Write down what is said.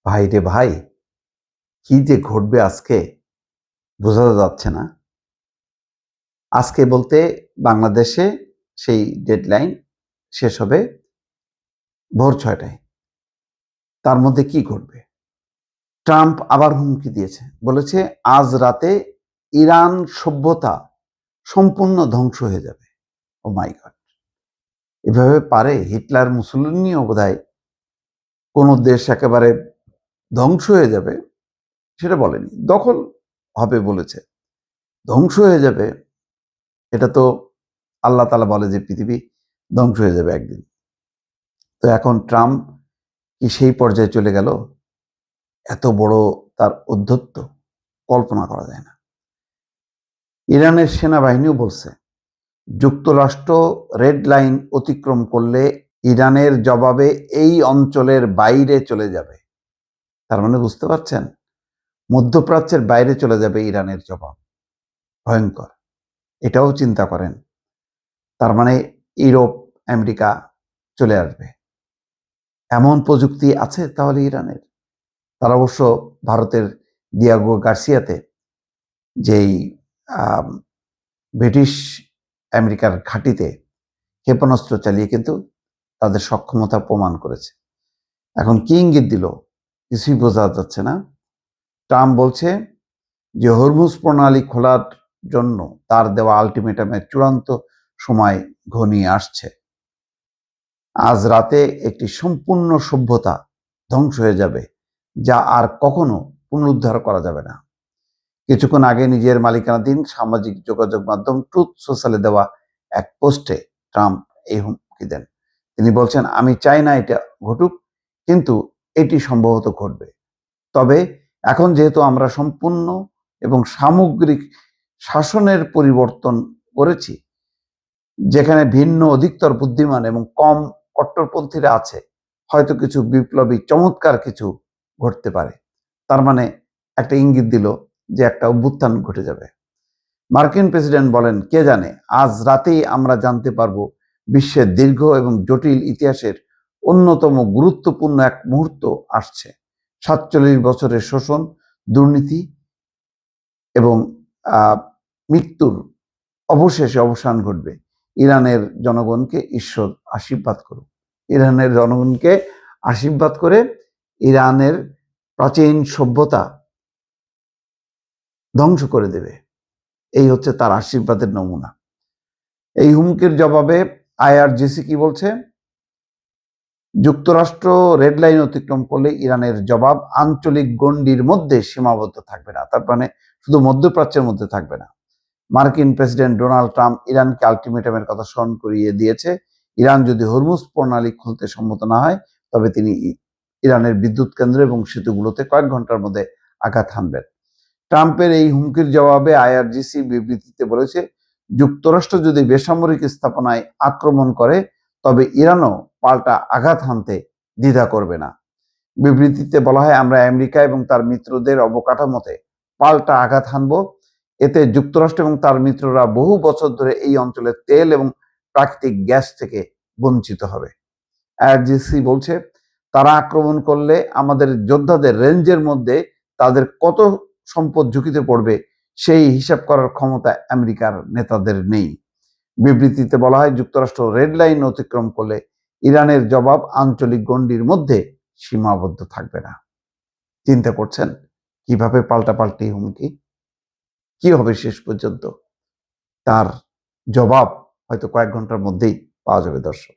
ভাই রে ভাই, কি যে ঘটবে আজকে বোঝা যাচ্ছে না। আজকে বলতে বাংলাদেশে সেই ডেডলাইন শেষ হবে ভোর ৬টায়। তার মধ্যে কি ঘটবে? ট্রাম্প আবার হুমকি দিয়েছে। বলেছে আজ রাতে ইরান সভ্যতা সম্পূর্ণ ধ্বংস হয়ে যাবে। ও মাই গড! এভাবে পারে? হিটলার মুসোলিনিও বোধহয় কোন দেশ একেবারে ধ্বংস হয়ে যাবে সেটা বলেনি। দখল হবে বলেছে। ধ্বংস হয়ে যাবে এটা তো আল্লাহ তাআলা বলে যে পৃথিবী ধ্বংস হয়ে যাবে একদিন। তো এখন ট্রাম্প কি সেই পর্যায়ে চলে গেল? এত বড় তার ঔদ্ধত্য কল্পনা করা যায় না। ইরানের সেনাবাহিনীও বলছে যুক্তরাষ্ট্র রেড লাইন অতিক্রম করলে ইরানের জবাবে এই অঞ্চলের বাইরে চলে যাবে। তার মানে বুঝতে পারছেন? মধ্যপ্রাচ্যের বাইরে চলে যাবে ইরানের জবাব। ভয়ঙ্কর। এটাও চিন্তা করেন। তার মানে ইউরোপ, আমেরিকা চলে আসবে। এমন প্রযুক্তি আছে তাহলে ইরানের? তারা অবশ্য ভারতের দিয়াগো গার্সিয়াতে যেই ব্রিটিশ আমেরিকার ঘাঁটিতে ক্ষেপণাস্ত্র চালিয়ে কিন্তু তাদের সক্ষমতা প্রমাণ করেছে। এখন কি ইঙ্গিত দিল কিছুই বোঝা যাচ্ছে না। ট্রাম্প বলছে যে হরমুজ প্রণালী খোলার জন্য তার দেওয়া আলটিমেটামের চূড়ান্ত সময় ঘনিয়ে আসছে। আজ রাতে একটি সম্পূর্ণ সভ্যতা ধ্বংস হয়ে যাবে, যা আর কখনো পুনরুদ্ধার করা যাবে না। কিছুক্ষণ আগে নিজের মালিকানাধীন সামাজিক যোগাযোগ মাধ্যম ট্রুথ সোশ্যালে দেওয়া এক পোস্টে ট্রাম্প এই হুমকি দেন। তিনি বলছেন, আমি চাই না এটা ঘটুক, কিন্তু এটি সম্ভবত ঘটবে। তবে এখন যেহেতু আমরা সম্পূর্ণ এবং সামগ্রিক শাসনের পরিবর্তন করেছি, যেখানে ভিন্ন অধিকতর বুদ্ধিমান এবং কম কট্টরপন্থীরা আছে, হয়তো কিছু বিপ্লবী চমৎকার কিছু ঘটতে পারে। তার মানে একটা ইঙ্গিত দিল যে একটা অভ্যুত্থান ঘটে যাবে। মার্কিন প্রেসিডেন্ট বলেন, কে জানে, আজ রাতেই আমরা জানতে পারবো বিশ্বের দীর্ঘ এবং জটিল ইতিহাসের অন্যতম গুরুত্বপূর্ণ এক মুহূর্ত আসছে। ৪৭ বছরের শোষণ, দুর্নীতি এবং মৃত্যুর অবশেষে অবসান ঘটবে। ইরানের জনগণকে ঈশ্বর আশীর্বাদ করুক। ইরানের জনগণকে আশীর্বাদ করে ইরানের প্রাচীন সভ্যতা ধ্বংস করে দেবে। এই হচ্ছে তার আশীর্বাদের নমুনা। এই হুমকির জবাবে আইআরজিসি কি বলছে? যুক্তরাষ্ট্র রেড লাইন অতিক্রম করলে ইরানের জবাব আঞ্চলিক গণ্ডির মধ্যে সীমাবদ্ধ থাকবে না। তার মানে শুধু মধ্যপ্রাচ্যের মধ্যে থাকবে না। মার্কিন প্রেসিডেন্ট ডোনাল্ড ট্রাম্প ইরানকে আলটিমেটামের কথা স্মরণ করিয়ে দিয়েছে। ইরান যদি হরমুজ প্রণালী খুলতে সম্মত না হয়, তবে তিনি ইরানের বিদ্যুৎ কেন্দ্র এবং সেতুগুলোতে কয়েক ঘন্টার মধ্যে আঘাত হানবেন। ট্রাম্পের এই হুমকির জবাবে আইআরজিসি বিবৃতিতে বলেছে, যুক্তরাষ্ট্র যদি বেসামরিক স্থাপনায় আক্রমণ করে, তবে ইরানও পাল্টা আঘাত হানতে দ্বিধা করবে না। বিবৃতিতে বলা হয়, আমরা আমেরিকা এবং তার মিত্রদের অবকাঠামোতে পাল্টা আঘাত হানব। এতে যুক্তরাষ্ট্র এবং তার মিত্ররা বহু বছর ধরে এই অঞ্চলের তেল এবং প্রাকৃতিক গ্যাস থেকে বঞ্চিত হবে। আইআরজিসি বলছে, তারা আক্রমণ করলে আমাদের যোদ্ধাদের রেঞ্জের মধ্যে তাদের কত সম্পদ ঝুঁকিতে পড়বে সেই হিসাব করার ক্ষমতা আমেরিকার নেতাদের নেই। বিবৃতিতে বলা হয়, যুক্তরাষ্ট্র রেড লাইন অতিক্রম করলে ইরানের জবাব আঞ্চলিক গণ্ডির মধ্যে সীমাবদ্ধ থাকবে না। চিন্তা করছেন কিভাবে পাল্টাপাল্টি হুমকি? কি হবে শেষ পর্যন্ত? তার জবাব হয়তো কয়েক ঘন্টার মধ্যেই পাওয়া যাবে দর্শক।